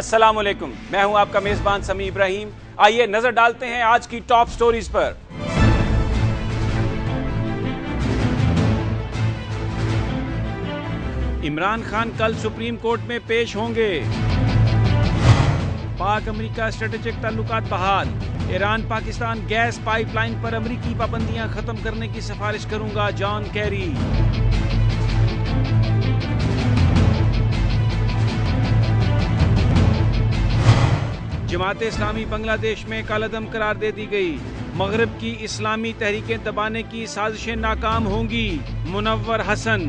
अस्सलाम वालेकुम, मैं हूं आपका मेजबान समी इब्राहिम। आइए नजर डालते हैं आज की टॉप स्टोरीज पर। इमरान खान कल सुप्रीम कोर्ट में पेश होंगे। पाक अमेरिका स्ट्रेटेजिक ताल्लुकात बहाल। ईरान पाकिस्तान गैस पाइपलाइन पर अमेरिकी पाबंदियां खत्म करने की सिफारिश करूंगा, जॉन कैरी। जमात इस्लामी बांग्लादेश में कालादम करार दे दी गई। मगरब की इस्लामी तहरीकें दबाने की साजिशें नाकाम होंगी, मुनव्वर हसन।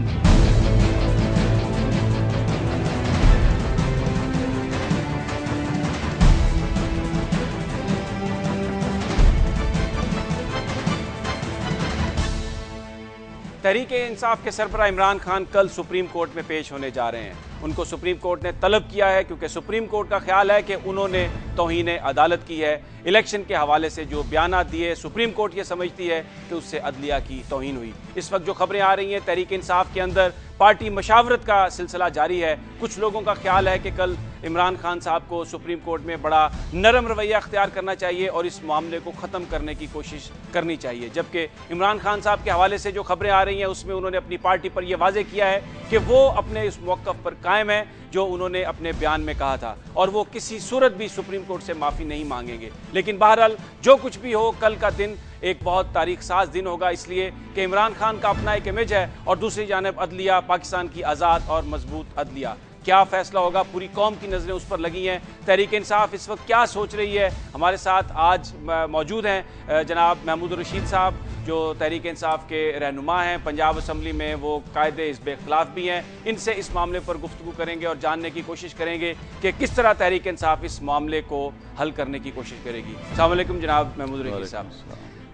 तहरीक-ए-इंसाफ के सरबराह इमरान खान कल सुप्रीम कोर्ट में पेश होने जा रहे हैं। उनको सुप्रीम कोर्ट ने तलब किया है क्योंकि सुप्रीम कोर्ट का ख्याल है कि उन्होंने तौहीन अदालत की है। इलेक्शन के हवाले से जो बयान दिए, सुप्रीम कोर्ट ये समझती है कि उससे अदलिया की तौहीन हुई। इस वक्त जो खबरें आ रही हैं, तहरीक-ए-इंसाफ के अंदर पार्टी मशावरत का सिलसिला जारी है। कुछ लोगों का ख्याल है कि कल इमरान खान साहब को सुप्रीम कोर्ट में बड़ा नरम रवैया अख्तियार करना चाहिए और इस मामले को ख़त्म करने की कोशिश करनी चाहिए। जबकि इमरान खान साहब के हवाले से जो खबरें आ रही हैं उसमें उन्होंने अपनी पार्टी पर यह वाज़ेह किया है कि वो अपने इस मौक़िफ़ पर कायम है जो उन्होंने अपने बयान में कहा था और वो किसी सूरत भी सुप्रीम कोर्ट से माफ़ी नहीं मांगेंगे। लेकिन बहरहाल जो कुछ भी हो, कल का दिन एक बहुत तारीख साज दिन होगा, इसलिए कि इमरान खान का अपना एक इमेज है और दूसरी जानिब अदलिया, पाकिस्तान की आज़ाद और मजबूत अदलिया। क्या फैसला होगा, पूरी कौम की नज़रें उस पर लगी हैं। तहरीक इंसाफ इस वक्त क्या सोच रही है? हमारे साथ आज मौजूद हैं जनाब महमूद रशीद साहब, जो तहरीक इंसाफ के रहनुमा हैं। पंजाब असम्बली में वो कायदे हिज़्ब इख्तिलाफ भी हैं। इनसे इस मामले पर गुफ्तगू करेंगे और जानने की कोशिश करेंगे कि किस तरह तहरीक इंसाफ इस मामले को हल करने की कोशिश करेगी। अस्सलाम वालेकुम जनाब महमूद रशीद साहब।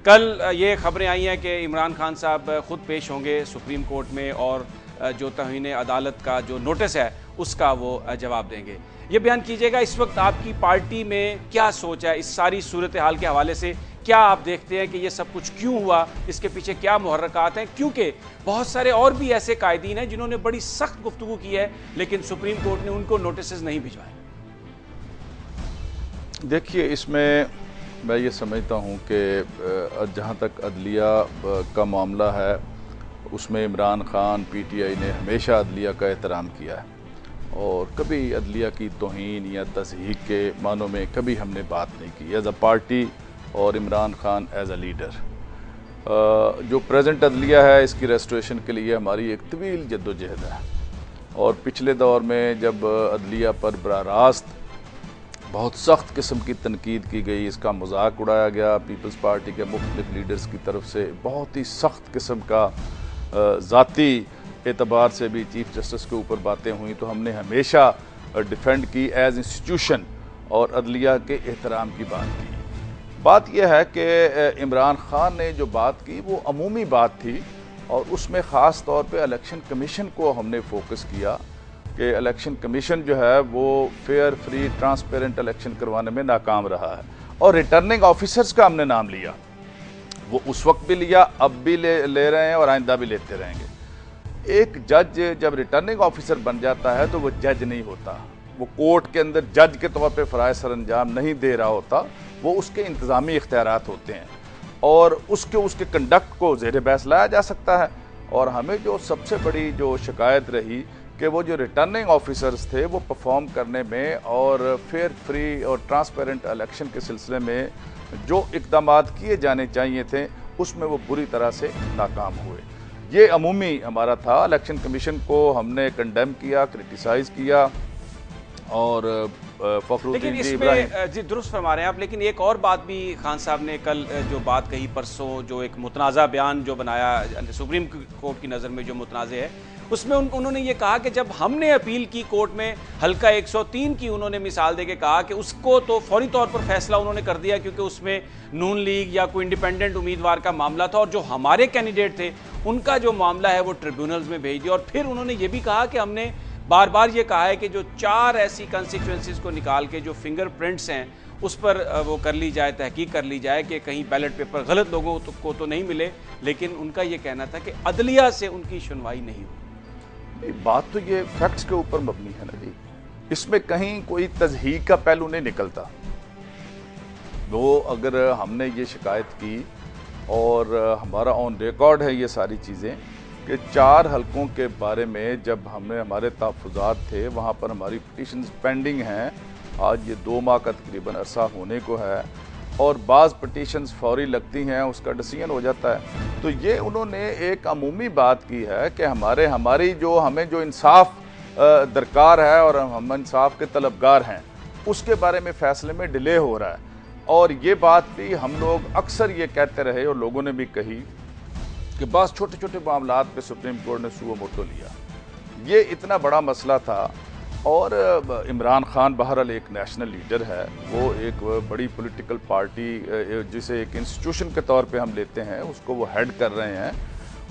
कल ये खबरें आई हैं कि इमरान खान साहब ख़ुद पेश होंगे सुप्रीम कोर्ट में और जो तौहीन अदालत का जो नोटिस है उसका वो जवाब देंगे। ये बयान कीजिएगा, इस वक्त आपकी पार्टी में क्या सोच है इस सारी सूरत हाल के हवाले से? क्या आप देखते हैं कि ये सब कुछ क्यों हुआ, इसके पीछे क्या मुहर्रकात हैं? क्योंकि बहुत सारे और भी ऐसे कायदीन हैं जिन्होंने बड़ी सख्त गुफ्तगू की है लेकिन सुप्रीम कोर्ट ने उनको नोटिस नहीं भिजवाए। देखिए, इसमें मैं ये समझता हूँ कि जहाँ तक अदलिया का मामला है उसमें इमरान खान PTI ने हमेशा अदलिया का एहतराम किया है और कभी अदलिया की तौहीन या तज़हीक के मानों में कभी हमने बात नहीं की एज अ पार्टी और Imran Khan as a leader. जो प्रेजेंट अदलिया है इसकी रेस्टोरेशन के लिए हमारी एक तवील जद्दोजहद है और पिछले दौर में जब अदलिया पर बराह रास्त बहुत सख्त किस्म की तनकीद की गई, इसका मजाक उड़ाया गया पीपल्स पार्टी के मुख्तलिफ लीडर्स की तरफ से, बहुत ही सख्त किस्म का ज़ाती एतबार से भी चीफ जस्टिस के ऊपर बातें हुई, तो हमने हमेशा डिफेंड की एज इंस्टीट्यूशन और अदलिया के एहतराम की बात की। बात यह है कि इमरान खान ने जो बात की वो अमूमी बात थी और उसमें ख़ास तौर पे इलेक्शन कमीशन को हमने फोकस किया कि इलेक्शन कमीशन जो है वो फेयर, फ्री, ट्रांसपेरेंट इलेक्शन करवाने में नाकाम रहा है और रिटर्निंग ऑफिसर्स का हमने नाम लिया। वो उस वक्त भी लिया, अब भी ले रहे हैं और आइंदा भी लेते रहेंगे। एक जज जब रिटर्निंग ऑफिसर बन जाता है तो वो जज नहीं होता, वो कोर्ट के अंदर जज के तौर पे फ़राइज़ सरअंजाम नहीं दे रहा होता, वो उसके इंतज़ामी इख्तियारात होते हैं और उसके कंडक्ट को ज़ेर बहस लाया जा सकता है। और हमें जो सबसे बड़ी जो शिकायत रही कि वो जो रिटर्निंग ऑफिसर्स थे वो परफॉर्म करने में और फेयर, फ्री और ट्रांसपेरेंट इलेक्शन के सिलसिले में जो इक़दामात किए जाने चाहिए थे उसमें वो बुरी तरह से नाकाम हुए। ये अमूमी हमारा था। इलेक्शन कमीशन को हमने कंडेम किया, क्रिटिसाइज़ किया और लेकिन इसमें जी दुरुस्त फरमा रहे हैं आप, लेकिन एक और बात भी खान साहब ने कल जो बात कही परसों, जो एक मुतनाज़ा बयान जो बनाया सुप्रीम कोर्ट की नज़र में जो मुतनाज़े है, उसमें उन्होंने ये कहा कि जब हमने अपील की कोर्ट में हल्का 103 की, उन्होंने मिसाल देके कहा कि उसको तो फौरी तौर पर फैसला उन्होंने कर दिया क्योंकि उसमें नून लीग या कोई इंडिपेंडेंट उम्मीदवार का मामला था और जो हमारे कैंडिडेट थे उनका जो मामला है वो ट्रिब्यूनल्स में भेज दिया। और फिर उन्होंने ये भी कहा कि हमने बार बार ये कहा है कि जो 4 ऐसी कंस्टिट्यूएंसीज को निकाल के जो फिंगरप्रिंट्स हैं उस पर वो कर ली जाए, तहकीक कर ली जाए कि कहीं बैलेट पेपर गलत लोगों को तो नहीं मिले। लेकिन उनका ये कहना था कि अदलिया से उनकी सुनवाई नहीं हुई। बात तो ये फैक्ट्स के ऊपर मबनी है ना जी। इसमें कहीं कोई तज़हीक का पहलू नहीं निकलता। वो अगर हमने ये शिकायत की और हमारा ऑन रिकॉर्ड है ये सारी चीज़ें कि 4 हलकों के बारे में जब हमने हमारे तहफ़्फ़ुज़ात थे वहाँ पर हमारी पिटीशंस पेंडिंग हैं, आज ये 2 माह का तकरीबन अरसा होने को है और बाज़ पिटीशंस फौरी लगती हैं, उसका डिसीजन हो जाता है। तो ये उन्होंने एक अमूमी बात की है कि हमें जो इंसाफ दरकार है और हम इंसाफ के तलबगार हैं, उसके बारे में फ़ैसले में डिले हो रहा है। और ये बात भी हम लोग अक्सर ये कहते रहे और लोगों ने भी कही कि बस छोटे छोटे मामलात पे सुप्रीम कोर्ट ने सुओ मोटो लिया। ये इतना बड़ा मसला था और इमरान खान बहरहाल एक नेशनल लीडर है, वो एक बड़ी पॉलिटिकल पार्टी जिसे एक इंस्टीट्यूशन के तौर पे हम लेते हैं, उसको वो हेड कर रहे हैं।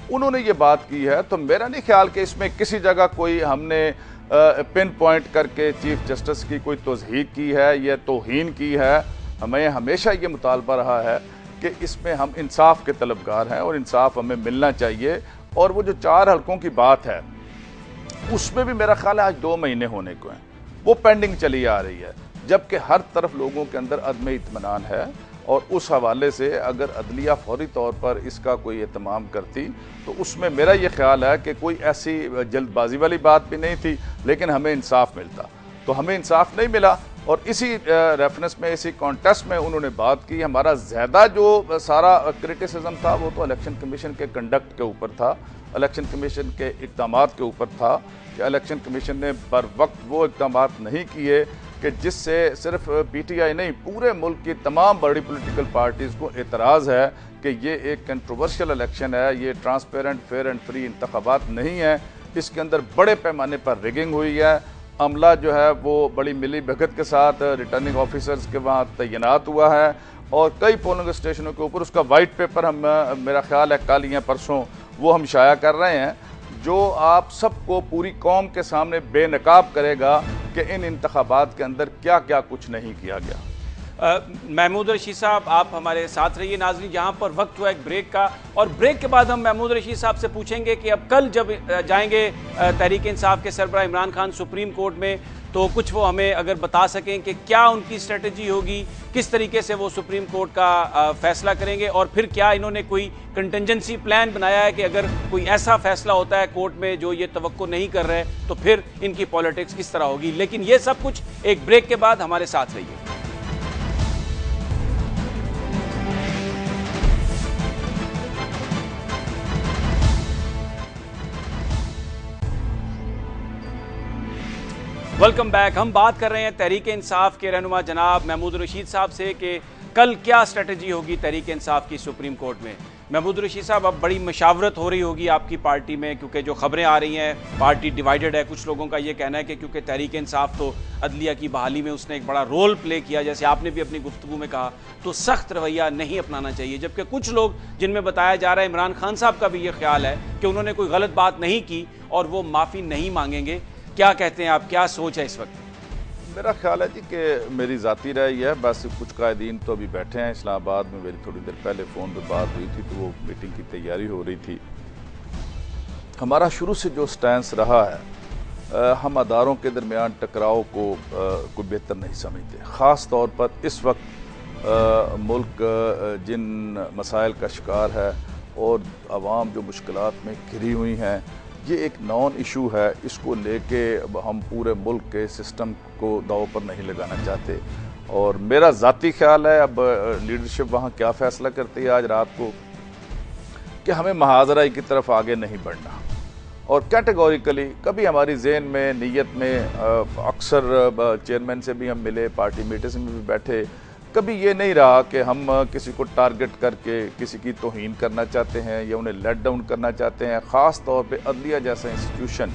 उन्होंने ये बात की है तो मेरा नहीं ख्याल कि इसमें किसी जगह कोई हमने पिन पॉइंट करके चीफ जस्टिस की कोई तौहीक की है या तौहीन की है। हमें हमेशा ये मुतालबा रहा है कि इसमें हम इंसाफ के तलबगार हैं और इंसाफ हमें मिलना चाहिए। और वो जो 4 हलकों की बात है उसमें भी मेरा ख्याल है आज 2 महीने होने को हैं, वो पेंडिंग चली आ रही है, जबकि हर तरफ लोगों के अंदर अदम इत्मीनान है। और उस हवाले से अगर अदलिया फौरी तौर पर इसका कोई एहतमाम करती तो उसमें मेरा ये ख्याल है कि कोई ऐसी जल्दबाजी वाली बात भी नहीं थी, लेकिन हमें इंसाफ मिलता। तो हमें इंसाफ नहीं मिला और इसी रेफरेंस में, इसी कॉन्टेस्ट में उन्होंने बात की। हमारा ज़्यादा जो सारा क्रिटिसिज्म था वो तो इलेक्शन कमीशन के कंडक्ट के ऊपर था, इलेक्शन कमीशन के इक़दामात के ऊपर था कि इलेक्शन कमीशन ने बर वक्त वो इक़दामात नहीं किए कि जिससे सिर्फ PTI नहीं, पूरे मुल्क की तमाम बड़ी पॉलिटिकल पार्टीज़ को एतराज़ है कि ये एक कंट्रोवर्शियल इलेक्शन है, ये ट्रांसपेरेंट, फेयर एंड फ्री इंतखाबात नहीं है, इसके अंदर बड़े पैमाने पर रिगिंग हुई है। अमला जो है वो बड़ी मिली भगत के साथ रिटर्निंग ऑफिसर्स के वहाँ तैनात हुआ है और कई पोलिंग स्टेशनों के ऊपर उसका वाइट पेपर हम मेरा ख्याल है कल या परसों वो हम शाया कर रहे हैं, जो आप सबको पूरी कौम के सामने बेनकाब करेगा कि इन इंतखाबात के अंदर क्या क्या कुछ नहीं किया गया। महमूद रशीद साहब, आप हमारे साथ रहिए। नाज़रीन, जहां पर वक्त हुआ एक ब्रेक का, और ब्रेक के बाद हम महमूद रशीद साहब से पूछेंगे कि अब कल जब जाएंगे तहरीक इंसाफ के सरबराह इमरान खान सुप्रीम कोर्ट में, तो कुछ वो हमें अगर बता सकें कि क्या उनकी स्ट्रेटजी होगी, किस तरीके से वो सुप्रीम कोर्ट का फैसला करेंगे, और फिर क्या इन्होंने कोई कंटिजेंसी प्लान बनाया है कि अगर कोई ऐसा फैसला होता है कोर्ट में जो ये तवक्को नहीं कर रहे तो फिर इनकी पॉलिटिक्स किस तरह होगी। लेकिन ये सब कुछ एक ब्रेक के बाद, हमारे साथ रहिए। Welcome back. हम बात कर रहे हैं तहरीक इंसाफ के रहनुमा जनाब महमूद रशीद साहब से कि कल क्या स्ट्रेटजी होगी तहरीक इंसाफ की सुप्रीम कोर्ट में। महमूद रशीद साहब, अब बड़ी मशावरत हो रही होगी आपकी पार्टी में, क्योंकि जो खबरें आ रही हैं पार्टी डिवाइडेड है। कुछ लोगों का ये कहना है कि क्योंकि तहरीक इंसाफ तो अदलिया की बहाली में उसने एक बड़ा रोल प्ले किया, जैसे आपने भी अपनी गुफ्तगू में कहा, तो सख्त रवैया नहीं अपनाना चाहिए। जबकि कुछ लोग जिनमें बताया जा रहा है इमरान खान साहब का भी ये ख्याल है कि उन्होंने कोई गलत बात नहीं की और वो माफ़ी नहीं मांगेंगे। क्या कहते हैं आप, क्या सोच है इस वक्त? मेरा ख्याल है जी कि मेरी ज़ाती राय है, बस कुछ कायदीन तो अभी बैठे हैं इस्लामाबाद में, मेरी थोड़ी देर पहले फ़ोन पर बात हुई थी तो वो मीटिंग की तैयारी हो रही थी। हमारा शुरू से जो स्टैंस रहा है, हम अदारों के दरमियान टकराव को कोई बेहतर नहीं समझते। ख़ास तौर पर इस वक्त मुल्क जिन मसाइल का शिकार है और आवाम जो मुश्किलात में घिरी हुई हैं, ये एक नॉन इशू है, इसको लेके हम पूरे मुल्क के सिस्टम को दाव पर नहीं लगाना चाहते। और मेरा ज़ाती ख्याल है, अब लीडरशिप वहाँ क्या फ़ैसला करती है आज रात को, कि हमें महाजराई की तरफ आगे नहीं बढ़ना। और कैटेगोरिकली कभी हमारी जहन में, नीयत में, अक्सर चेयरमैन से भी हम मिले, पार्टी मीटिंग में भी बैठे, कभी ये नहीं रहा कि हम किसी को टारगेट करके किसी की तौहीन करना चाहते हैं या उन्हें लेट डाउन करना चाहते हैं। ख़ास तौर पे अदलिया जैसा इंस्टीट्यूशन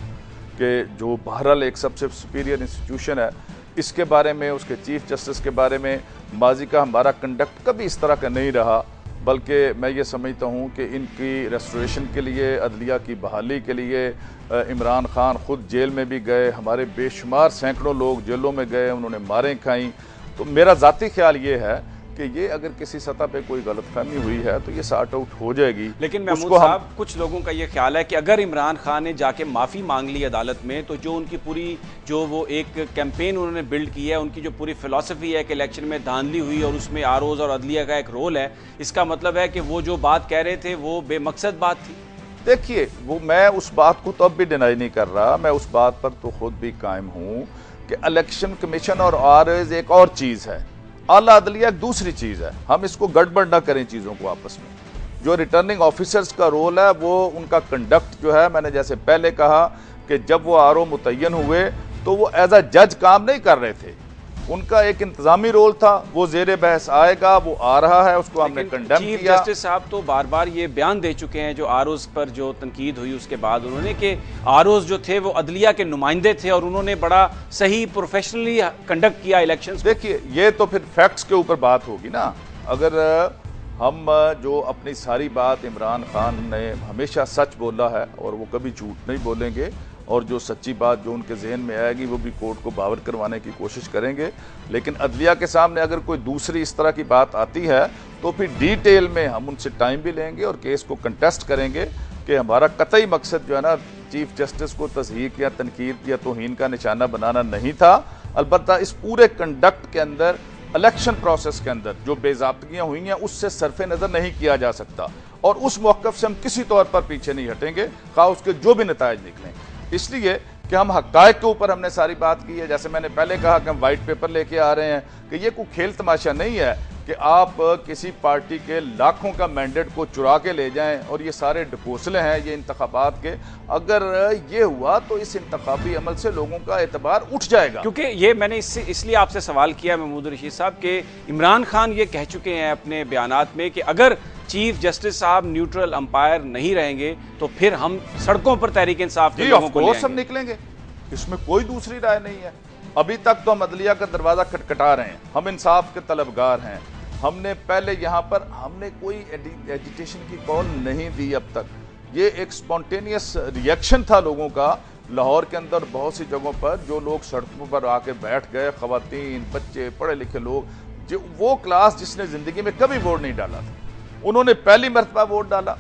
के जो बहरहाल एक सबसे सुपीरियर इंस्टीट्यूशन है, इसके बारे में, उसके चीफ जस्टिस के बारे में माजी का हमारा कंडक्ट कभी इस तरह का नहीं रहा। बल्कि मैं ये समझता हूँ कि इनकी रेस्टोरेशन के लिए, अदलिया की बहाली के लिए इमरान खान ख़ुद जेल में भी गए, हमारे बेशुमार सैकड़ों लोग जेलों में गए, उन्होंने मारें खाई। तो मेरा ज़ाती ख्याल ये है कि ये अगर किसी सतह पे कोई गलतफहमी हुई है तो ये सॉर्ट आउट हो जाएगी। लेकिन महमूद साहब, कुछ लोगों का ये ख्याल है कि अगर इमरान खान ने जाके माफ़ी मांग ली अदालत में, तो जो उनकी पूरी जो वो एक कैंपेन उन्होंने बिल्ड की है, उनकी जो पूरी फिलॉसफी है कि इलेक्शन में धांधली हुई और उसमें आरओज और अदलिया का एक रोल है, इसका मतलब है कि वो जो बात कह रहे थे वो बेमकसद बात थी। देखिए, वो मैं उस बात को तो अब भी डिनाई नहीं कर रहा, मैं उस बात पर तो खुद भी कायम हूँ कि इलेक्शन कमीशन और आरओज एक और चीज़ है, आला अदलिया एक दूसरी चीज़ है। हम इसको गड़बड़ ना करें चीज़ों को आपस में। जो रिटर्निंग ऑफिसर्स का रोल है वो उनका कंडक्ट जो है, मैंने जैसे पहले कहा कि जब वो आरओ मुतय्यन हुए तो वो एज अ जज काम नहीं कर रहे थे, उनका एक इंतजामी रोल था, वो जेर बहस आएगा, वो आ रहा है, उसको हमने कंडेम किया। चीफ जस्टिस साहब तो बार बार ये बयान दे चुके हैं, जो आरओज पर जो तनकीद हुई उसके बाद उन्होंने, कि आरओज जो थे वो अदलिया के नुमाइंदे थे और उन्होंने बड़ा सही प्रोफेशनली कंडक्ट किया इलेक्शंस। देखिए, ये तो फिर फैक्ट्स के ऊपर बात होगी ना। अगर हम जो अपनी सारी बात, इमरान खान ने हमेशा सच बोला है और वो कभी झूठ नहीं बोलेंगे, और जो सच्ची बात जो उनके जहन में आएगी वो भी कोर्ट को बावर करवाने की कोशिश करेंगे। लेकिन अदलिया के सामने अगर कोई दूसरी इस तरह की बात आती है तो फिर डिटेल में हम उनसे टाइम भी लेंगे और केस को कंटेस्ट करेंगे कि हमारा कतई मकसद जो है ना, चीफ जस्टिस को तज़हीक या तनकीद या तौहीन का निशाना बनाना नहीं था। अलबत्ता इस पूरे कंडक्ट के अंदर, इलेक्शन प्रोसेस के अंदर जो बेज़ाब्तगियाँ हुई हैं उससे सरफ़े नज़र नहीं किया जा सकता, और उस मौक़िफ़ से हम किसी तौर पर पीछे नहीं हटेंगे, खा उसके जो भी नताइज निकलें। इसलिए कि हम हक़ाइक़ के ऊपर हमने सारी बात की है। जैसे मैंने पहले कहा कि हम वाइट पेपर लेके आ रहे हैं, कि ये कोई खेल तमाशा नहीं है कि आप किसी पार्टी के लाखों का मैंडेट को चुरा के ले जाएं, और ये सारे डिपोसले हैं ये इंतखाबात के। अगर ये हुआ तो इस इंतखाबी अमल से लोगों का एतबार उठ जाएगा। क्योंकि ये मैंने इसलिए आपसे सवाल किया महमूद रशीद साहब, कि इमरान खान ये कह चुके हैं अपने बयानात में कि अगर चीफ जस्टिस साहब न्यूट्रल अंपायर नहीं रहेंगे तो फिर हम सड़कों पर तहरीक इंसाफ के लोगों को ले आएंगे। सब निकलेंगे, इसमें कोई दूसरी राय नहीं है। अभी तक तो हम अदलिया का दरवाज़ा खटखटा रहे हैं, हम इंसाफ के तलबगार हैं। हमने पहले यहाँ पर हमने कोई एजिटेशन की कॉल नहीं दी अब तक। ये एक स्पॉन्टेनियस रिएक्शन था लोगों का। लाहौर के अंदर बहुत सी जगहों पर जो लोग सड़कों पर आके बैठ गए, ख़वातीन, बच्चे, पढ़े लिखे लोग, जो वो क्लास जिसने ज़िंदगी में कभी वोट नहीं डाला था, उन्होंने पहली मरतबा वोट डाला,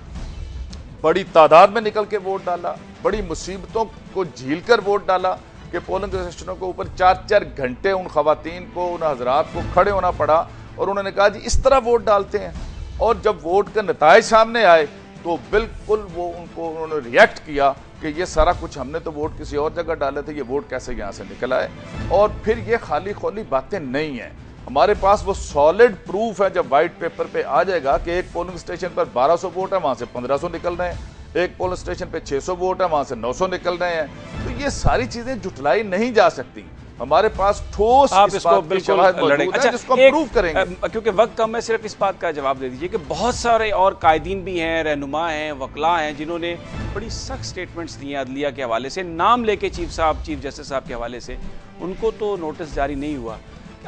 बड़ी तादाद में निकल के वोट डाला, बड़ी मुसीबतों को झील कर वोट डाला कि पोलिंग स्टेशनों के ऊपर 4-4 घंटे उन खवातीन को, उन हजरात को खड़े होना पड़ा, और उन्होंने कहा जी इस तरह वोट डालते हैं। और जब वोट के नताइज सामने आए तो बिल्कुल वो उन्होंने रिएक्ट किया कि ये सारा कुछ हमने तो वोट किसी और जगह डाले थे, ये वोट कैसे यहाँ से निकल आए। और फिर ये खाली खोली बातें नहीं हैं, हमारे पास वो सॉलिड प्रूफ है। जब वाइट पेपर पे आ जाएगा कि एक पोलिंग स्टेशन पर 1200 वोट है, वहां से 1500 निकल रहे हैं, एक पोलिंग स्टेशन पे 600 वोट है, वहां से 900 निकल रहे हैं, तो ये सारी चीजें जुटलाई नहीं जा सकती। हमारे पास ठोस आप इसको बिल्कुल लड़ेंगे, अच्छा जिसको प्रूव करेंगे। क्योंकि वक्त कम है, सिर्फ इस बात का जवाब दे दीजिए कि बहुत सारे और कायदीन भी हैं, रहनुमा हैं, वकला हैं, जिन्होंने बड़ी सख्त स्टेटमेंट्स दी हैं अदलिया के हवाले से, नाम लेके चीफ जस्टिस साहब के हवाले से, उनको तो नोटिस जारी नहीं हुआ।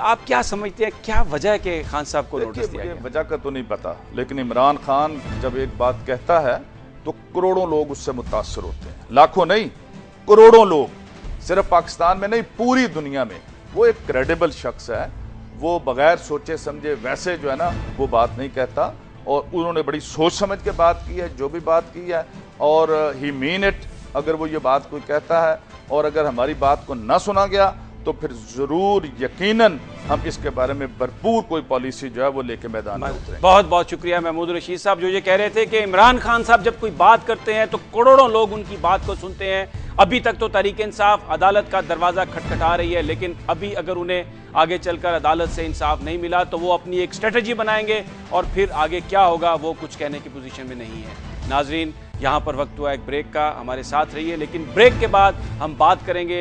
आप क्या समझते हैं, क्या वजह है कि खान साहब को नोटिस दिया गया? वजह का तो नहीं पता, लेकिन इमरान खान जब एक बात कहता है तो करोड़ों लोग उससे मुतासर होते हैं, लाखों नहीं, करोड़ों लोग, सिर्फ पाकिस्तान में नहीं पूरी दुनिया में। वो एक क्रेडिबल शख्स है, वो बगैर सोचे समझे वैसे जो है ना वो बात नहीं कहता, और उन्होंने बड़ी सोच समझ के बात की है, जो भी बात की है, और ही मीन इट। अगर वो ये बात कोई कहता है और अगर हमारी बात को ना सुना गया तो फिर जरूर यकीनन हम इसके बारे में भरपूर कोई पॉलिसी जो है वो लेके मैदान में उतरेंगे। बहुत बहुत शुक्रिया महमूद रशीद साहब, जो ये कह रहे थे कि इमरान खान साहब जब कोई बात करते हैं तो करोड़ों लोग उनकी बात को सुनते हैं। अभी तक तो तहरीक इंसाफ अदालत का दरवाज़ा खटखटा रही है, लेकिन अभी अगर उन्हें आगे चलकर अदालत से इंसाफ नहीं मिला तो वो अपनी एक स्ट्रेटजी बनाएंगे, और फिर आगे क्या होगा वो कुछ कहने की पोजीशन में नहीं है। नाजरीन, यहाँ पर वक्त हुआ एक ब्रेक का, हमारे साथ रहिए, लेकिन ब्रेक के बाद हम बात करेंगे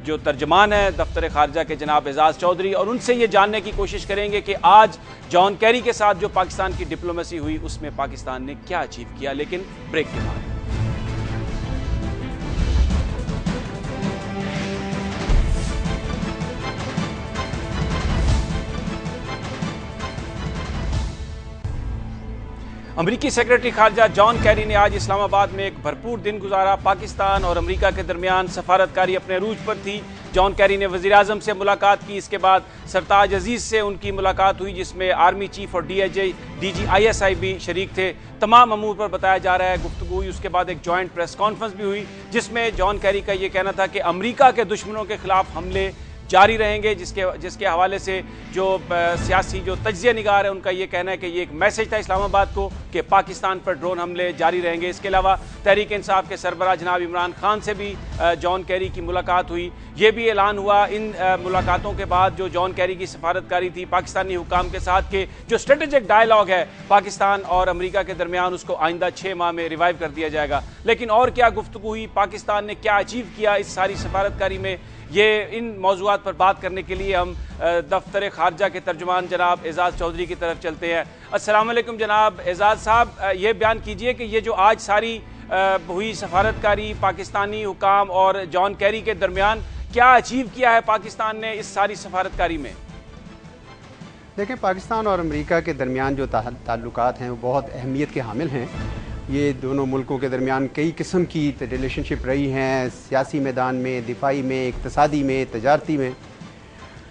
जो तर्जमान है दफ्तर खारजा के जनाब एजाज चौधरी, और उनसे ये जानने की कोशिश करेंगे कि आज जॉन कैरी के साथ जो पाकिस्तान की डिप्लोमेसी हुई उसमें पाकिस्तान ने क्या अचीव किया। लेकिन ब्रेक के बाद। अमरीकी सेक्रेटरी खारजा जॉन कैरी ने आज इस्लामाबाद में एक भरपूर दिन गुजारा। पाकिस्तान और अमरीका के दरमियान सफारतकारी अपने अरूज पर थी। जॉन कैरी ने वज़ीर आज़म से मुलाकात की। इसके बाद सरताज अजीज़ से उनकी मुलाकात हुई, जिसमें आर्मी चीफ और DG ISI भी शरीक थे। तमाम अमूर पर बताया जा रहा है गुफ्तगू हुई। उसके बाद एक जॉइंट प्रेस कॉन्फ्रेंस भी हुई, जिसमें जॉन कैरी का ये कहना था कि अमेरिका के दुश्मनों के खिलाफ हमले जारी रहेंगे, जिसके हवाले से जो सियासी जो तज्ज़िया निगार है उनका ये कहना है कि ये एक मैसेज था इस्लामाबाद को कि पाकिस्तान पर ड्रोन हमले जारी रहेंगे। इसके अलावा तहरीक इंसाफ के सरबराह जनाब इमरान खान से भी जॉन कैरी की मुलाकात हुई। ये भी ऐलान हुआ इन मुलाकातों के बाद जो जॉन कैरी की सफारतकारी थी पाकिस्तानी हुकाम के साथ के जो स्ट्रेटेजिक डायलॉग है पाकिस्तान और अमेरिका के दरमियान, उसको आइंदा 6 माह में रिवाइव कर दिया जाएगा। लेकिन और क्या गुफ्तगू हुई, पाकिस्तान ने क्या अचीव किया इस सारी सफारतकारी में, ये इन मौज़ूआत पर बात करने के लिए हम दफ्तर खारजा के तर्जुमान जनाब एजाज़ चौधरी की तरफ चलते हैं। अस्सलाम वालेकुम जनाब एजाज़ साहब, ये बयान कीजिए कि ये जो आज सारी हुई सफारतकारी पाकिस्तानी हुकाम और जॉन कैरी के दरमियान, क्या अचीव किया है पाकिस्तान ने इस सारी सफारतकारी में? देखें, पाकिस्तान और अमेरिका के दरमियान जो ताल्लुकात हैं वो बहुत अहमियत के हामिल हैं। ये दोनों मुल्कों के दरमियान कई किस्म की रिलेशनशिप रही हैं, सियासी मैदान में, दिफाई में, इक़्तिसादी में, तजारती में।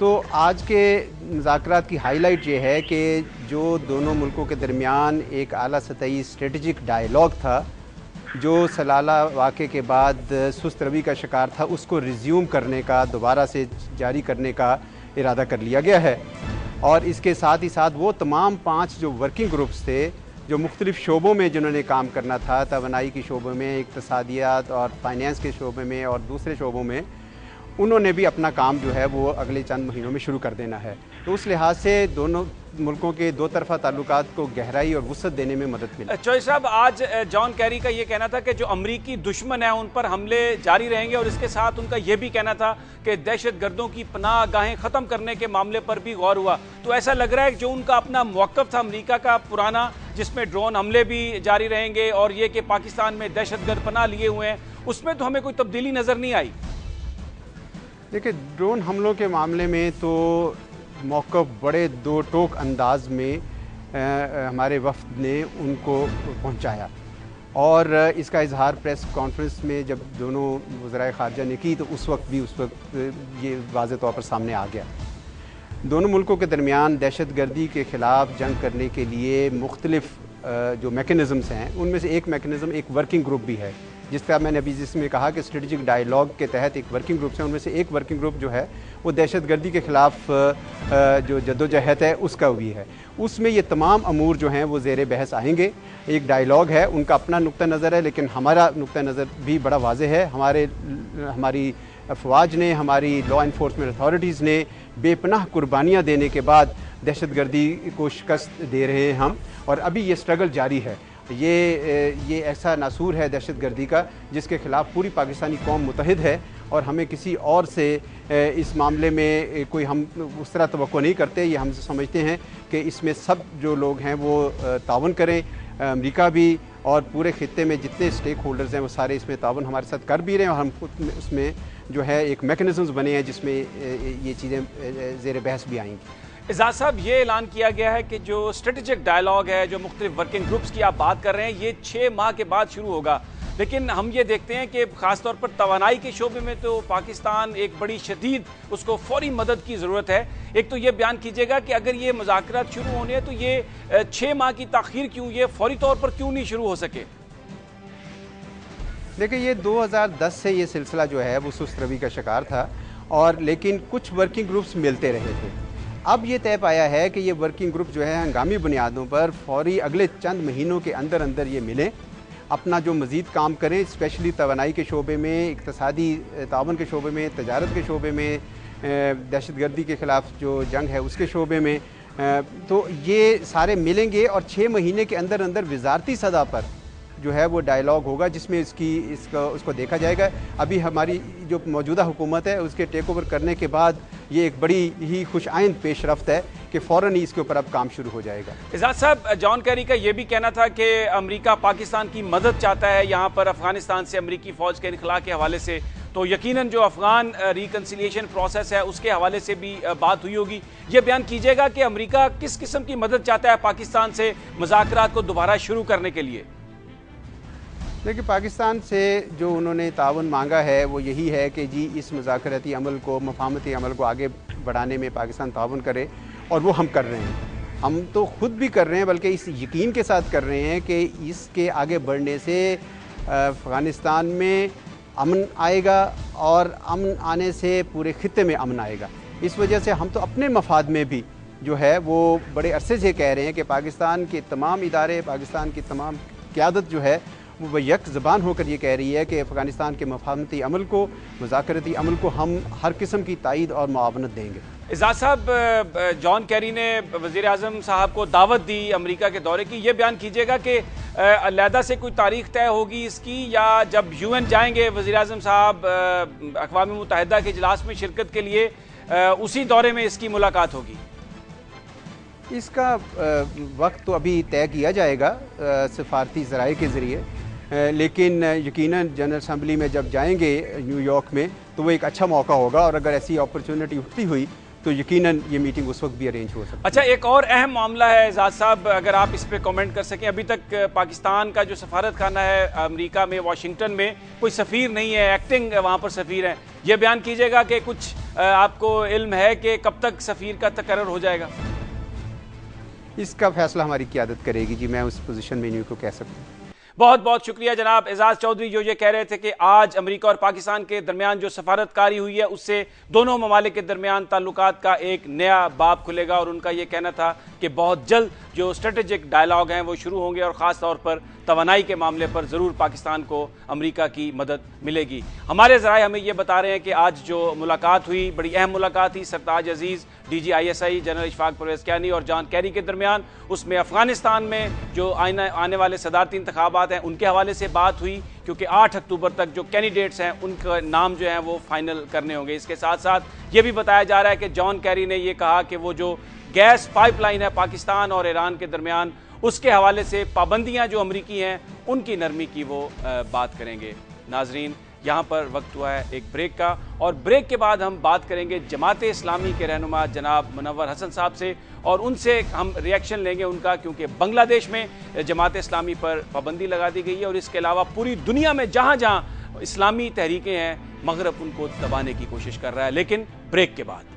तो आज के मुज़ाकरात की हाईलाइट ये है कि जो दोनों मुल्कों के दरमियान एक आला सतही स्ट्रेटजिक डायलॉग था, जो सलाला वाक़े के बाद सुस्त रवि का शिकार था, उसको रिज्यूम करने का, दोबारा से जारी करने का इरादा कर लिया गया है। और इसके साथ ही साथ वो तमाम 5 जो वर्किंग ग्रुप्स थे जो मुख्तलिफ़ शोबों में जिन्होंने काम करना था, तवानाई के शोबे में, इक़्तिसादियात और फाइनेंस के शोबे में और दूसरे शोबों में, उन्होंने भी अपना काम जो है वो अगले चंद महीनों में शुरू कर देना है। तो उस लिहाज से दोनों मुल्कों के दो तरफा ताल्लुकात को गहराई और वुसअत देने में मदद मिली। चौधरी साहब, आज जॉन कैरी का ये कहना था कि जो अमरीकी दुश्मन है उन पर हमले जारी रहेंगे, और इसके साथ उनका ये भी कहना था कि दहशत गर्दों की पनाह गाहें ख़त्म करने के मामले पर भी गौर हुआ। तो ऐसा लग रहा है कि जो उनका अपना मौक़िफ़ था अमरीका का पुराना, जिसमें ड्रोन हमले भी जारी रहेंगे और ये कि पाकिस्तान में दहशत गर्द पनाह लिए हुए हैं, उसमें तो हमें कोई तब्दीली नज़र नहीं आई। देखिए, ड्रोन हमलों के मामले में तो मौक़िफ़ बड़े दो टोक अंदाज में हमारे वफ़द ने उनको पहुंचाया, और इसका इजहार प्रेस कॉन्फ्रेंस में जब दोनों वज़राए ख़ारजा ने की तो उस वक्त ये वाज़ेह तौर पर सामने आ गया। दोनों मुल्कों के दरमियान दहशत गर्दी के ख़िलाफ़ जंग करने के लिए मुख्तलिफ़ जो मैकेनिज़म्स हैं, उनमें से एक मैकेनिज़म एक वर्किंग ग्रुप भी है, जिसका मैंने अभी जिसमें कहा कि स्ट्रेटजिक डायलॉग के तहत एक वर्किंग ग्रुप है। उनमें से एक वर्किंग ग्रुप जो है वो दहशत गर्दी के ख़िलाफ़ जो जद्दोजहद है उसका भी है। उसमें ये तमाम अमूर जो हैं वो ज़ेर बहस आएंगे। एक डायलॉग है, उनका अपना नुक्ता नज़र है, लेकिन हमारा नुक्ता नज़र भी बड़ा वाज़ेह है। हमारी अफवाज ने, हमारी लॉ इन्फोर्समेंट अथॉरिटीज़ ने बेपनाह कुर्बानियाँ देने के बाद दहशत गर्दी को शिकस्त दे रहे हैं हम, और अभी ये स्ट्रगल जारी है। ये ऐसा नासूर है दहशत गर्दी का जिसके ख़िलाफ़ पूरी पाकिस्तानी कौम मुतहिद है, और हमें किसी और से इस मामले में कोई हम उस तरह तवक्को नहीं करते। ये हम समझते हैं कि इसमें सब जो लोग हैं वो तावन करें, अमेरिका भी और पूरे खित्ते में जितने स्टेक होल्डर्स हैं वो सारे इसमें तावन हमारे साथ कर भी रहे हैं, और हम उसमें जो है एक मैकेनिज़म्स बने हैं जिसमें ये चीज़ें ज़ेर बहस भी आएंगी। एजाज साहब, ये ऐलान किया गया है कि जो स्ट्रेटेजिक डायलॉग है, जो मुख्तलिफ वर्किंग ग्रुप्स की आप बात कर रहे हैं, ये 6 माह के बाद शुरू होगा। लेकिन हम ये देखते हैं कि ख़ासतौर पर तवानाई के शोबे में तो पाकिस्तान एक बड़ी शदीद, उसको फौरी मदद की ज़रूरत है। एक तो ये बयान कीजिएगा कि अगर ये मुज़ाकरात शुरू होने हैं तो ये 6 माह की ताख़ीर क्यों, ये फौरी तौर पर क्यों नहीं शुरू हो सके? देखिए, ये 2010 से ये सिलसिला जो है वो सुस्त रवि का शिकार था, और लेकिन कुछ वर्किंग ग्रुप्स मिलते रहे थे। अब ये तय पाया है कि ये वर्किंग ग्रुप जो है हंगामी बुनियादों पर फौरी अगले चंद महीनों के अंदर अंदर ये मिलें, अपना जो मज़ीद काम करें, स्पेशली तवानाई के शोबे में, इक़्तिसादी तावन के शोबे में, तजारत के शोबे में, दहशत गर्दी के ख़िलाफ़ जो जंग है उसके शोबे में। तो ये सारे मिलेंगे और 6 महीने के अंदर अंदर वज़ारती सतह पर जो है वो डायलॉग होगा, जिसमें उसको देखा जाएगा। अभी हमारी जो मौजूदा हुकूमत है उसके टेक ओवर करने के बाद ये एक बड़ी ही खुशआइंद पेशरफ्त है कि फ़ौरन ही इसके ऊपर अब काम शुरू हो जाएगा। एजाज साहब, जॉन कैरी का ये भी कहना था कि अमेरिका पाकिस्तान की मदद चाहता है यहाँ पर अफगानिस्तान से अमेरिकी फ़ौज के इनखला के हवाले से, तो यकीनन जो अफगान रिकन्सिलिएशन प्रोसेस है उसके हवाले से भी बात हुई होगी। ये बयान कीजिएगा कि अमेरिका किस किस्म की मदद चाहता है पाकिस्तान से मुज़ाकरात को दोबारा शुरू करने के लिए? देखिए, पाकिस्तान से जो उन्होंने ताउन मांगा है वो यही है कि जी इस मुज़ाकराती अमल को, मफाहमती अमल को आगे बढ़ाने में पाकिस्तान ताउन करे, और वो हम कर रहे हैं। हम तो ख़ुद भी कर रहे हैं, बल्कि इस यकीन के साथ कर रहे हैं कि इसके आगे बढ़ने से अफ़गानिस्तान में अमन आएगा, और अमन आने से पूरे खित्ते में अमन आएगा। इस वजह से हम तो अपने मफाद में भी जो है वो बड़े अरसे से कह रहे हैं कि पाकिस्तान के तमाम इदारे, पाकिस्तान की तमाम क़यादत जो है वो यक ज़बान होकर ये कह रही है कि अफ़गानिस्तान के मफाहमती अमल को, मुज़ाकराती अमल को हम हर किस्म की तायद और मुआवनत देंगे। एजाज साहब, जॉन कैरी ने वज़ीर आज़म साहब को दावत दी अमेरिका के दौरे की। ये बयान कीजिएगा कि अलहदा से कोई तारीख तय होगी इसकी, या जब UN जाएंगे वज़ीर आज़म साहब अक़वाम मुत्तहिदा के इजलास में शिरकत के लिए, उसी दौरे में इसकी मुलाकात होगी? इसका वक्त तो अभी तय किया जाएगा सफारती ज़राए के ज़रिए, लेकिन यकीनन जनरल असम्बली में जब जाएंगे न्यूयॉर्क में तो वो एक अच्छा मौका होगा, और अगर ऐसी अपॉर्चुनिटी उठती हुई तो यकीनन ये मीटिंग उस वक्त भी अरेंज हो सकती है। अच्छा, एक और अहम मामला है एजाज साहब, अगर आप इस पे कमेंट कर सकें। अभी तक पाकिस्तान का जो सफारत खाना है अमेरिका में, वाशिंगटन में, कोई सफ़ीर नहीं है, एक्टिंग वहाँ पर सफ़ीर हैं। ये बयान कीजिएगा कि कुछ आपको इल्म है कि कब तक सफ़ीर का तकर्रर हो जाएगा? इसका फैसला हमारी क़यादत करेगी जी, मैं उस पोजीशन में नहीं को कह सकता। बहुत बहुत शुक्रिया जनाब एजाज चौधरी, जो ये कह रहे थे कि आज अमेरिका और पाकिस्तान के दरमियान जो सफारतकारी हुई है उससे दोनों ममालिक के दरमियान ताल्लुकात का एक नया बाब खुलेगा, और उनका ये कहना था कि बहुत जल्द जो स्ट्रेटेजिक डायलॉग हैं वो शुरू होंगे, और ख़ास तौर पर तवानाई के मामले पर ज़रूर पाकिस्तान को अमेरिका की मदद मिलेगी। हमारे ज़राए हमें ये बता रहे हैं कि आज जो मुलाकात हुई, बड़ी अहम मुलाकात थी Sartaj Aziz, DG ISI general Ishfaq Parvez Kayani और जॉन कैरी के दरमियान। उसमें अफ़गानिस्तान में जो आने वाले सदारती इंतखाबात हैं उनके हवाले से बात हुई, क्योंकि 8 अक्टूबर तक जो कैंडिडेट्स हैं उनका नाम जो है वो फाइनल करने होंगे। इसके साथ साथ ये भी बताया जा रहा है कि जॉन कैरी ने ये कहा कि वो जो गैस पाइपलाइन है पाकिस्तान और ईरान के दरमियान, उसके हवाले से पाबंदियां जो अमरीकी हैं उनकी नरमी की वो बात करेंगे। नाजरीन, यहाँ पर वक्त हुआ है एक ब्रेक का, और ब्रेक के बाद हम बात करेंगे जमात इस्लामी के रहनुमा जनाब मुनव्वर हसन साहब से, और उनसे हम रिएक्शन लेंगे उनका, क्योंकि बांग्लादेश में जमात इस्लामी पर पाबंदी लगा दी गई है, और इसके अलावा पूरी दुनिया में जहाँ जहाँ इस्लामी तहरीकें हैं मगरब उनको दबाने की कोशिश कर रहा है। लेकिन ब्रेक के बाद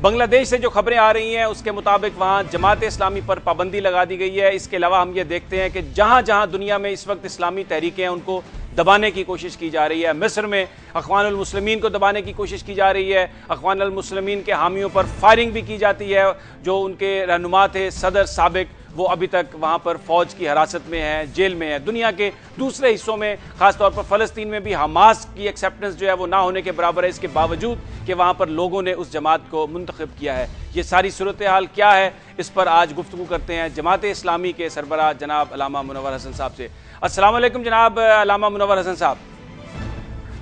बांग्लादेश से जो खबरें आ रही हैं उसके मुताबिक वहां जमात इस्लामी पर पाबंदी लगा दी गई है। इसके अलावा हम ये देखते हैं कि जहां जहां दुनिया में इस वक्त इस्लामी तहरीकें हैं उनको दबाने की कोशिश की जा रही है। मिस्र में अख़वानुल मुस्लिमीन को दबाने की कोशिश की जा रही है। अख़वानुल मुस्लिमीन के हामियों पर फायरिंग भी की जाती है। जो उनके रहनुमा थे सदर साबिक, वो अभी तक वहाँ पर फ़ौज की हिरासत में है, जेल में है। दुनिया के दूसरे हिस्सों में, ख़ासतौर पर फ़लस्तीन में भी हमास की एक्सेप्टेंस जो है वो ना होने के बराबर है, इसके बावजूद कि वहाँ पर लोगों ने उस जमात को मुंतखब किया है। ये सारी सूरत हाल क्या है, इस पर आज गुफ्तगू करते हैं जमात इस्लामी के सरबराह जनाब अल्लामा मुनव्वर हसन साहब से। अस्सलाम वालेकुम जनाब अल्लामा मुनव्वर हसन साहब।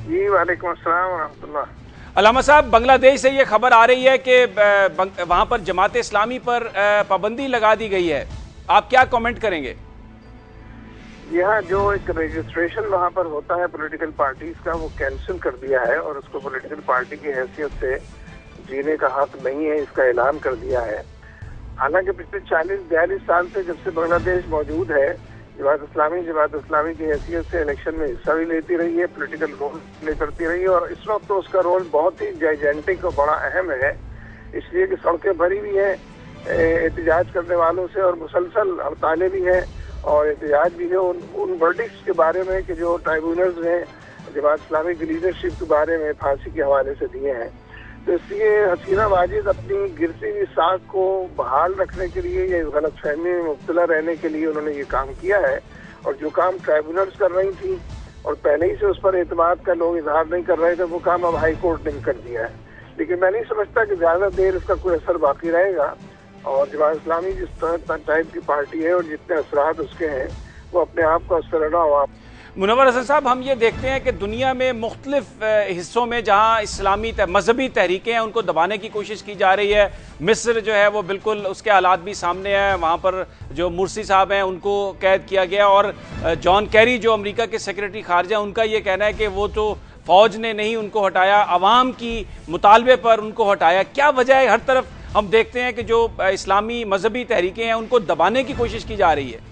जी वालेकुम अस्सलाम व रहमतुल्लाह। अल्लामा साहब, बांग्लादेश से ये खबर आ रही है कि वहाँ पर जमात इस्लामी पर पाबंदी लगा दी गई है, आप क्या कमेंट करेंगे? यहाँ जो एक रजिस्ट्रेशन वहाँ पर होता है पॉलिटिकल पार्टीज का, वो कैंसिल कर दिया है और उसको पॉलिटिकल पार्टी की हैसियत से जीने का हक नहीं है, इसका ऐलान कर दिया है। हालांकि पिछले 40-42 साल से जब से बांग्लादेश मौजूद है, जमात इस्लामी की हैसियत से इलेक्शन में हिस्सा भी लेती रही है, पॉलिटिकल रोल प्ले करती रही है, और इस वक्त तो उसका रोल बहुत ही जाइजेंटिक और बड़ा अहम है, इसलिए कि सड़कें भरी हुई हैं एहतजाज करने वालों से, और मुसलसल हड़तालें भी हैं और एहतजाज भी है उन वर्डिक्ट्स के बारे में कि जो ट्राइब्यूनल्स ने जमात इस्लामी की लीडरशिप के बारे में फांसी के हवाले से दिए हैं। तो इसलिए हसीना वाजिद अपनी गिरती हुई साख को बहाल रखने के लिए या गलतफहमी में मुब्तला रहने के लिए उन्होंने ये काम किया है, और जो काम ट्राइब्यूनल्स कर रही थी और पहले ही से उस पर एतमाद का लोग इजहार नहीं कर रहे थे, वो काम अब हाई कोर्ट ने कर दिया है। लेकिन मैं नहीं समझता कि ज़्यादा देर इसका कोई असर बाकी रहेगा, और जमात इस्लामी जिस टाइप की पार्टी है और जितने असरात उसके हैं वो अपने आप को असर लगा हुआ। मुनव्वर हसन साहब, हम ये देखते हैं कि दुनिया में मुख्तलिफ हिस्सों में जहाँ इस्लामी मजहबी तहरीकें हैं उनको दबाने की कोशिश की जा रही है। मिस्र जो है वो बिल्कुल उसके हालात भी सामने हैं, वहाँ पर जो मुर्सी साहब हैं उनको कैद किया गया, और जॉन कैरी जो अमेरिका के सेक्रेटरी खारजा, उनका ये कहना है कि वो तो फौज ने नहीं उनको हटाया, अवाम की मुतालबे पर उनको हटाया। क्या वजह है? हर तरफ हम देखते हैं कि जो इस्लामी मजहबी तहरीकें हैं उनको दबाने की कोशिश की जा रही है।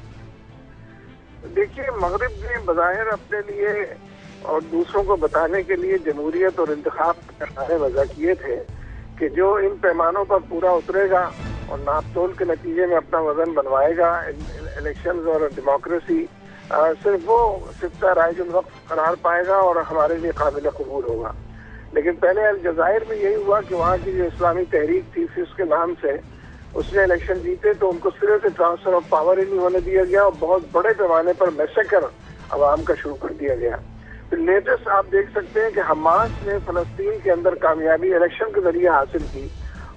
देखिए, मगरिब ने बज़ाहिर अपने लिए और दूसरों को बताने के लिए जमहूरियत और इंतखाब करने वजह किए थे कि जो इन पैमानों पर पूरा उतरेगा और नापतोल के नतीजे में अपना वजन बनवाएगा, इलेक्शंस और डेमोक्रेसी सिर्फ वो सिफ्ता राइजुल वक्त करार पाएगा और हमारे लिए काबिल कबूल होगा। लेकिन पहले अलजायर में यही हुआ कि वहाँ की जो इस्लामी तहरीक थी, फिर उसके नाम से उसने इलेक्शन जीते तो उनको सिरे से ट्रांसफर ऑफ पावर ही नहीं होने दिया गया और बहुत बड़े पैमाने पर मैसेकर अवाम का शुरू कर दिया गया। फिर लेटेस्ट आप देख सकते हैं कि हमास ने फलस्तीन के अंदर कामयाबी इलेक्शन के जरिए हासिल की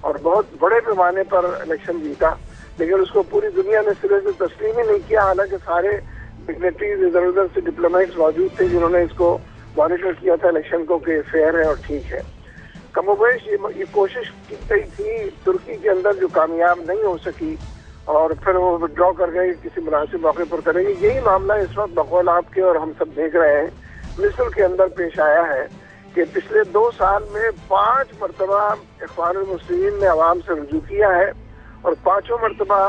और बहुत बड़े पैमाने पर इलेक्शन जीता, लेकिन उसको पूरी दुनिया ने सिरे से तस्लीम ही नहीं किया। हालांकि सारे डिग्नेटरीज इधर उधर से डिप्लोमेट्स मौजूद थे जिन्होंने इसको मॉनिटर किया था इलेक्शन को कि फेयर है और ठीक है। कमोबेश ये कोशिश की गई थी तुर्की के अंदर जो कामयाब नहीं हो सकी और फिर वो विड्रॉ कर गए, किसी मुनासिब मौके पर करेंगे। यही मामला इस वक्त बकौल आपके और हम सब देख रहे हैं मिस्र के अंदर पेश आया है कि पिछले 2 साल में 5 मरतबा इख्वान मुस्लिमीन ने अवाम से रुजू किया है और 5 मरतबा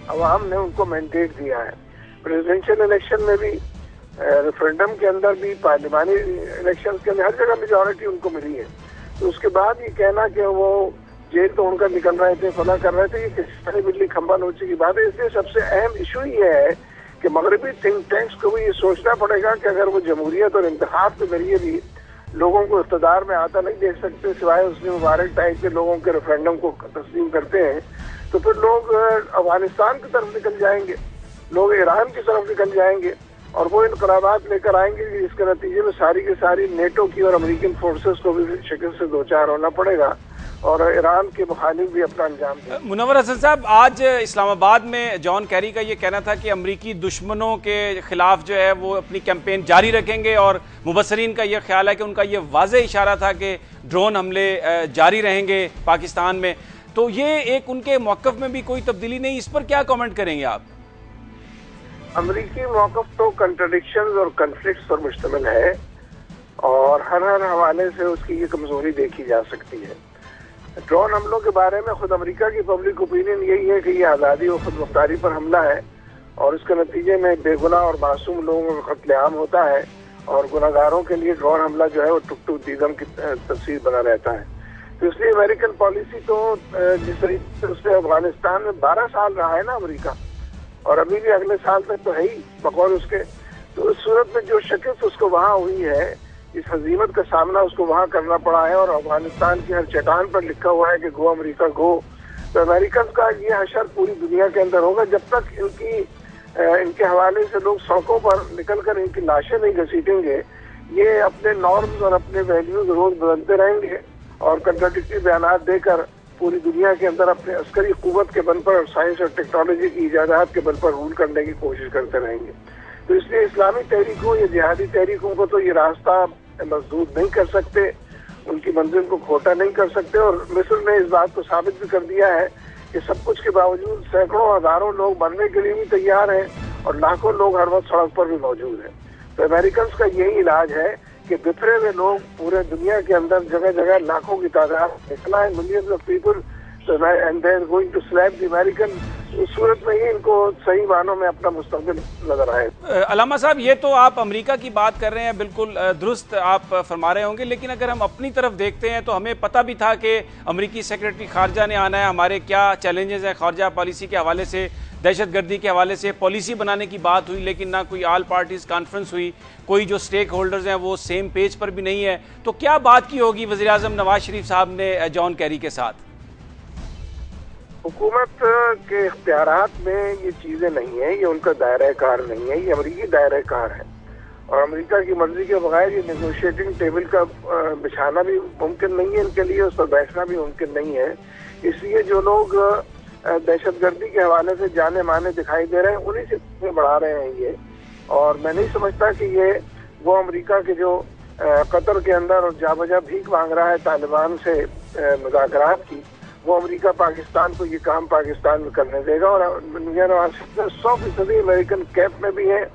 अवाम ने उनको मैंडेट दिया है। प्रेसिडेंशियल इलेक्शन में भी, रेफरेंडम के अंदर भी, पार्लिमानी इलेक्शन के अंदर हर जगह मेजॉरिटी उनको मिली है। तो उसके बाद ये कहना कि वो जेल तो उनका निकल रहे थे, फला कर रहे थे, ये किसी बिल्ली खंबा नोची की बात है। इसलिए सबसे अहम इशू ये है कि मगरबी थिंक टैंक्स को भी ये सोचना पड़ेगा कि अगर वो जमहूरियत और इंतखाब के जरिए भी लोगों को इक़्तिदार में आता नहीं देख सकते सिवाय उसने मुबारक टाइप के लोगों के रेफरेंडम को तस्लीम करते हैं, तो फिर लोग अफगानिस्तान की तरफ निकल जाएंगे, लोग ईरान की तरफ निकल जाएंगे और वो इनकलाबात लेकर आएंगे जिसके नतीजे में सारी की सारी नेटो की और अमेरिकन फोर्सेस को भी शिकस्त से 2-4 होना पड़ेगा और ईरान के मुखालिफ भी अपना अंजाम दें। मुनव्वर हसन साहब, आज इस्लामाबाद में जॉन कैरी का ये कहना था कि अमरीकी दुश्मनों के खिलाफ जो है वो अपनी कैंपेन जारी रखेंगे और मुबसरीन का ये ख्याल है कि उनका ये वाज़े इशारा था कि ड्रोन हमले जारी रहेंगे पाकिस्तान में। तो ये एक उनके मौक़िफ़ में भी कोई तब्दीली नहीं, इस पर क्या कमेंट करेंगे आप? अमरीकी मौक़िफ़ तो कंट्रडिक्शंस और कन्फ्लिक्ट्स पर मुश्तमिल है और हर हवाले से उसकी ये कमजोरी देखी जा सकती है। ड्रोन हमलों के बारे में खुद अमेरिका की पब्लिक ओपिनियन यही है कि ये आज़ादी और खुद मुख्तारी पर हमला है और इसके नतीजे में बेगुनाह और मासूम लोगों का कत्लेआम होता है और गुनाहगारों के लिए ड्रोन हमला जो है वो टुक टुक दीदम की तफसीर बना रहता है। तो इसलिए अमेरिकन पॉलिसी तो जिस तरीके से उसने अफगानिस्तान में 12 साल रहा है ना अमेरिका, और अभी भी अगले साल तक तो है ही बकौल उसके, तो उस सूरत में जो शिकस्त उसको वहाँ हुई है, इस हजीमत का सामना उसको वहाँ करना पड़ा है और अफगानिस्तान की हर चट्टान पर लिखा हुआ है कि गो अमेरिका गो। तो अमेरिकन का ये हशर पूरी दुनिया के अंदर होगा जब तक इनके हवाले से लोग सड़कों पर निकलकर इनकी लाशें नहीं घसीटेंगे। ये अपने नॉर्म्स और अपने वैल्यूज रोज बदलते रहेंगे और कंट्राडिक्टरी बयान देकर पूरी दुनिया के अंदर अपने अस्करी कुव्वत के बल पर और साइंस और टेक्नोलॉजी की इजादात के बल पर रूल करने की कोशिश करते रहेंगे। तो इसलिए इस्लामी तहरीकों या जिहादी तहरीकों को तो ये रास्ता मजदूर नहीं कर सकते, उनकी मंजिल को खोटा नहीं कर सकते। और मिस्र ने इस बात को साबित भी कर दिया है कि सब कुछ के बावजूद सैकड़ों हजारों लोग मरने के लिए भी तैयार हैं और लाखों लोग हर वक्त सड़क पर भी मौजूद हैं। तो अमेरिकन का यही इलाज है कि बिखरे हुए लोग पूरे दुनिया के अंदर जगह जगह लाखों की तादाद निकला है, millions of people, and they are going to slap the American. उस सूरत में ही इनको सही मानों में अपना मुस्तकबिल नजर आए। अलामा साहब, ये तो आप अमेरिका की बात कर रहे हैं, बिल्कुल दुरुस्त आप फरमा रहे होंगे, लेकिन अगर हम अपनी तरफ देखते हैं तो हमें पता भी था कि अमेरिकी सेक्रेटरी खारजा ने आना है, हमारे क्या चैलेंजेस हैं खारजा पॉलिसी के हवाले से, दहशतगर्दी के हवाले से पॉलिसी बनाने की बात हुई, लेकिन ना कोई ऑल पार्टीज कॉन्फ्रेंस हुई, कोई जो स्टेक होल्डर्स हैं वो सेम पेज पर भी नहीं है। तो क्या बात की होगी वज़ीर आज़म नवाज शरीफ साहब ने जॉन कैरी के साथ? हुकूमत के इख्तियारात में ये चीजें नहीं है, ये उनका दायरा कार नहीं है, ये अमरीकी दायरा कार है और अमेरिका की मर्जी के बगैर ये नेगोशिएटिंग टेबल का बिछाना भी मुमकिन नहीं है इनके लिए, उस पर बैठना भी मुमकिन नहीं है। इसलिए जो लोग दहशतगर्दी के हवाले से जाने माने दिखाई दे रहे हैं उन्हीं से बढ़ा रहे हैं ये, और मैं नहीं समझता कि ये वो अमेरिका के जो कतर के अंदर और जा बजा भीख मांग रहा है तालिबान से मुज़ाकरात की, वो अमेरिका पाकिस्तान को ये काम पाकिस्तान में करने देगा। और मियां नवाज शरीफ 100% अमेरिकन कैप में भी हैं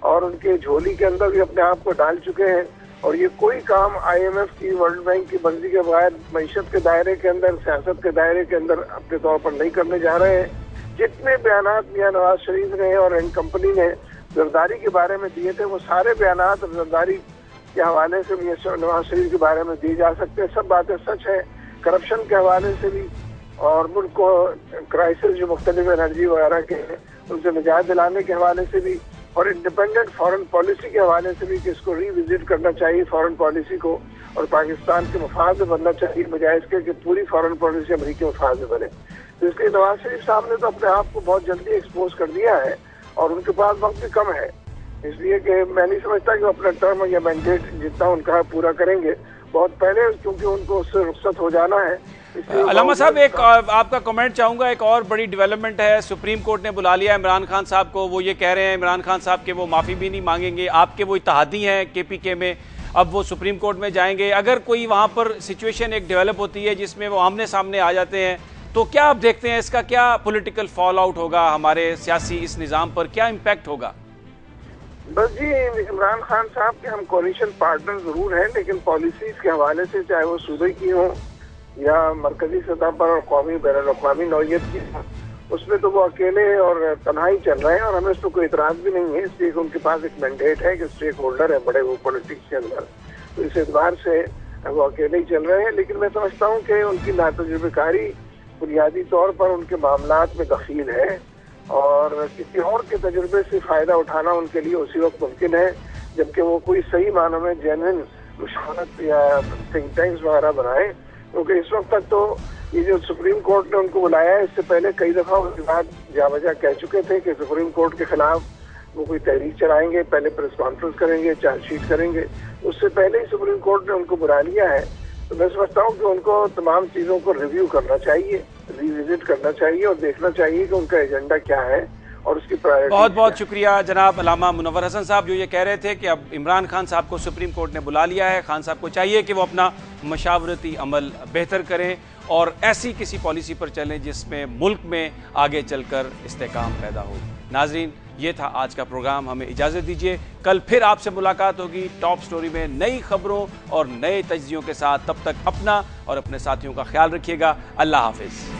और उनके झोली के अंदर भी अपने आप को डाल चुके हैं। और ये कोई काम IMF की, वर्ल्ड बैंक की मर्जी के बगैर मईशत के दायरे के अंदर, सियासत के दायरे के अंदर अपने तौर पर नहीं करने जा रहे हैं। जितने बयानात मियां नवाज शरीफ ने और इन कंपनी ने जरदारी के बारे में दिए थे, वो सारे बयानात जरदारी के हवाले से मियां नवाज शरीफ के बारे में दिए जा सकते हैं। सब बातें सच है, करप्शन के हवाले से भी और मुल्क को क्राइसिस जो मुख्तलिफ एनर्जी वगैरह के हैं उनसे निजात दिलाने के हवाले से भी, और इंडिपेंडेंट फॉरेन पॉलिसी के हवाले से भी कि इसको रिविजिट करना चाहिए फॉरेन पॉलिसी को, और पाकिस्तान के मफाद में बनना चाहिए बजाय इसके कि पूरी फॉरेन पॉलिसी अमेरिकी मफाद में बने। तो इसलिए नवाज शरीफ साहब ने तो अपने आप को बहुत जल्दी एक्सपोज कर दिया है और उनके पास वक्त भी कम है, इसलिए कि मैं नहीं समझता कि वो अपना टर्म या मैंडेट जितना उनका है पूरा करेंगे। बहुत पहले क्योंकि उनको उससे रुखसत हो जाना है। अलामा साहब, एक आपका कमेंट चाहूंगा। एक और बड़ी डेवलपमेंट है, सुप्रीम कोर्ट ने बुला लिया इमरान खान साहब को। वो ये कह रहे हैं इमरान खान साहब के वो माफ़ी भी नहीं मांगेंगे। आपके वो इत्तेहादी हैं KPK में, अब वो सुप्रीम कोर्ट में जाएंगे। अगर कोई वहाँ पर सिचुएशन एक डेवलप होती है जिसमें वो आमने सामने आ जाते हैं, तो क्या आप देखते हैं इसका क्या पॉलिटिकल फॉल आउट होगा, हमारे सियासी इस निज़ाम पर क्या इम्पैक्ट होगा? बस जी, इमरान खान साहब के हम कोalition पार्टनर जरूर हैं, लेकिन पॉलिसीज के हवाले से चाहे वो सूबे की हो या मरकजी सतह पर और कौमी बैनुल-अक़वामी नौइयत की, उसमें तो वो अकेले और तन्हाई चल रहे हैं और हमें उस पर कोई इतराज भी नहीं है, इसलिए उनके पास एक मैंडेट है कि स्टेक होल्डर है बड़े वो पॉलिटिक्स के अंदर, तो इस एतबार से वो अकेले ही चल रहे हैं। लेकिन मैं समझता हूँ कि उनकी नातजुर्बेकारी बुनियादी तौर पर उनके मामलात में दखील है और किसी और के तजुर्बे से फायदा उठाना उनके लिए उसी वक्त मुमकिन है जबकि वो कोई सही मानों में जेन्युइन मुशावरत या थिंक टैंक्स वगैरह बनाए। क्योंकि इस वक्त तक तो ये जो सुप्रीम कोर्ट ने उनको बुलाया है, इससे पहले कई दफा उसके बाद जा बजा कह चुके थे कि सुप्रीम कोर्ट के खिलाफ वो कोई तहरीक चलाएंगे, पहले प्रेस कॉन्फ्रेंस करेंगे, चार्जशीट करेंगे। उससे पहले ही सुप्रीम कोर्ट ने उनको बुला लिया है। तो मैं समझता हूँ कि उनको तमाम चीजों को रिव्यू करना चाहिए, रिविजिट करना चाहिए और देखना चाहिए कि उनका एजेंडा क्या है और उसकी प्रायोरिटी। बहुत बहुत शुक्रिया जनाब अल्लामा मुनव्वर हसन साहब, जो ये कह रहे थे कि अब इमरान खान साहब को सुप्रीम कोर्ट ने बुला लिया है। खान साहब को चाहिए कि वो अपना मशावरती अमल बेहतर करें और ऐसी किसी पॉलिसी पर चलें जिसमें मुल्क में आगे चलकर इस्तेकाम पैदा हो। नाजरीन, ये था आज का प्रोग्राम, हमें इजाज़त दीजिए। कल फिर आपसे मुलाकात होगी टॉप स्टोरी में नई खबरों और नए तज्जियों के साथ। तब तक अपना और अपने साथियों का ख्याल रखिएगा। अल्लाह हाफिज़।